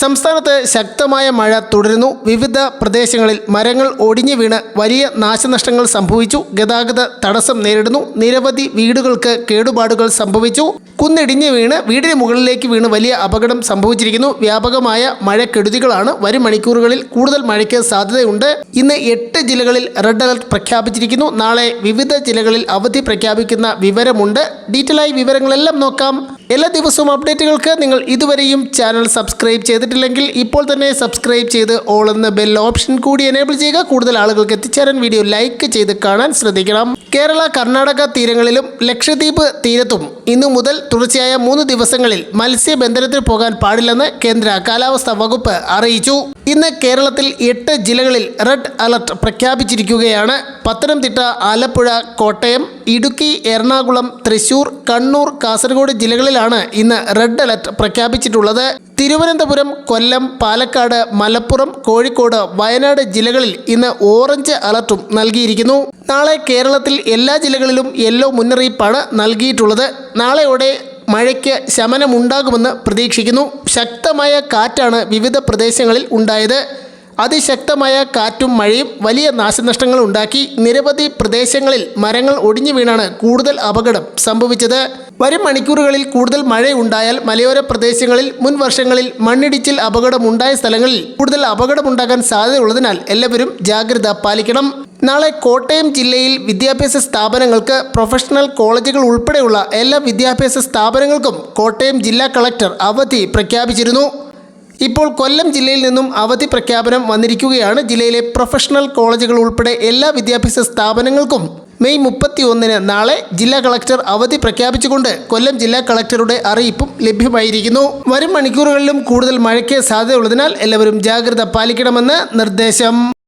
സംസ്ഥാനത്ത് ശക്തമായ മഴ തുടരുന്നു. വിവിധ പ്രദേശങ്ങളിൽ മരങ്ങൾ ഒടിഞ്ഞു വീണ് വലിയ നാശനഷ്ടങ്ങൾ സംഭവിച്ചു. ഗതാഗത തടസ്സം നേരിടുന്നു. നിരവധി വീടുകൾക്ക് കേടുപാടുകൾ സംഭവിച്ചു. കുന്നിടിഞ്ഞു വീണ് വീടിന് മുകളിലേക്ക് വീണ് വലിയ അപകടം സംഭവിച്ചിരിക്കുന്നു. വ്യാപകമായ മഴക്കെടുതികളാണ്. വരും മണിക്കൂറുകളിൽ കൂടുതൽ മഴയ്ക്ക് സാധ്യതയുണ്ട്. ഇന്ന് 8 ജില്ലകളിൽ റെഡ് അലർട്ട് പ്രഖ്യാപിച്ചിരിക്കുന്നു. നാളെ വിവിധ ജില്ലകളിൽ അവധി പ്രഖ്യാപിക്കുന്ന വിവരമുണ്ട്. ഡീറ്റെയിലായി വിവരങ്ങളെല്ലാം നോക്കാം. എല്ലാ ദിവസവും അപ്ഡേറ്റുകൾക്ക് നിങ്ങൾ ഇതുവരെയും ചാനൽ സബ്സ്ക്രൈബ് ചെയ്തിട്ടില്ലെങ്കിൽ ഇപ്പോൾ തന്നെ സബ്സ്ക്രൈബ് ചെയ്ത് ഓൾ എന്ന ബെൽ ഓപ്ഷൻ കൂടി എനേബിൾ ചെയ്യുക. കൂടുതൽ ആളുകൾക്ക് എത്തിച്ചേരാൻ വീഡിയോ ലൈക്ക് ചെയ്ത് കാണാൻ ശ്രദ്ധിക്കണം. കേരള കർണാടക തീരങ്ങളിലും ലക്ഷദ്വീപ് തീരത്തും ഇന്നു മുതൽ തുടർച്ചയായ 3 ദിവസങ്ങളിൽ മത്സ്യബന്ധനത്തിന് പോകാൻ പാടില്ലെന്ന് കേന്ദ്ര കാലാവസ്ഥാ വകുപ്പ് അറിയിച്ചു. ഇന്ന് കേരളത്തിൽ 8 ജില്ലകളിൽ റെഡ് അലർട്ട് പ്രഖ്യാപിച്ചിരിക്കുകയാണ്. പത്തനംതിട്ട, ആലപ്പുഴ, കോട്ടയം, ഇടുക്കി, എറണാകുളം, തൃശൂർ, കണ്ണൂർ, കാസർഗോഡ് ജില്ലകളിലാണ് ഇന്ന് റെഡ് അലർട്ട് പ്രഖ്യാപിച്ചിട്ടുള്ളത്. തിരുവനന്തപുരം, കൊല്ലം, പാലക്കാട്, മലപ്പുറം, കോഴിക്കോട്, വയനാട് ജില്ലകളിൽ ഇന്ന് ഓറഞ്ച് അലർട്ടും നൽകിയിരിക്കുന്നു. നാളെ കേരളത്തിൽ എല്ലാ ജില്ലകളിലും യെല്ലോ മുന്നറിയിപ്പാണ് നൽകിയിട്ടുള്ളത്. നാളെയോടെ മഴയ്ക്ക് ശമനമുണ്ടാകുമെന്ന് പ്രതീക്ഷിക്കുന്നു. ശക്തമായ കാറ്റാണ് വിവിധ പ്രദേശങ്ങളിൽ ഉണ്ടായത്. അതിശക്തമായ കാറ്റും മഴയും വലിയ നാശനഷ്ടങ്ങൾ ഉണ്ടാക്കി. നിരവധി പ്രദേശങ്ങളിൽ മരങ്ങൾ ഒടിഞ്ഞു വീണാണ് കൂടുതൽ അപകടം സംഭവിച്ചത്. വരും മണിക്കൂറുകളിൽ കൂടുതൽ മഴയുണ്ടായാൽ മലയോര പ്രദേശങ്ങളിൽ മുൻ വർഷങ്ങളിൽ മണ്ണിടിച്ചിൽ അപകടമുണ്ടായ സ്ഥലങ്ങളിൽ കൂടുതൽ അപകടമുണ്ടാകാൻ സാധ്യതയുള്ളതിനാൽ എല്ലാവരും ജാഗ്രത പാലിക്കണം. നാളെ കോട്ടയം ജില്ലയിൽ വിദ്യാഭ്യാസ സ്ഥാപനങ്ങൾക്ക്, പ്രൊഫഷണൽ കോളേജുകൾ ഉൾപ്പെടെയുള്ള എല്ലാ വിദ്യാഭ്യാസ സ്ഥാപനങ്ങൾക്കും കോട്ടയം ജില്ലാ കളക്ടർ അവധി പ്രഖ്യാപിച്ചിരുന്നു. ഇപ്പോൾ കൊല്ലം ജില്ലയിൽ നിന്നും അവധി പ്രഖ്യാപനം വന്നിരിക്കുകയാണ്. ജില്ലയിലെ പ്രൊഫഷണൽ കോളേജുകൾ ഉൾപ്പെടെ എല്ലാ വിദ്യാഭ്യാസ സ്ഥാപനങ്ങൾക്കും മെയ് 31 നാളെ ജില്ലാ കളക്ടർ അവധി പ്രഖ്യാപിച്ചുകൊണ്ട് കൊല്ലം ജില്ലാ കളക്ടറുടെ അറിയിപ്പും ലഭ്യമായിരിക്കുന്നു. വരും മണിക്കൂറുകളിലും കൂടുതൽ മഴയ്ക്ക് സാധ്യതയുള്ളതിനാൽ എല്ലാവരും ജാഗ്രത പാലിക്കണമെന്ന് നിർദ്ദേശം.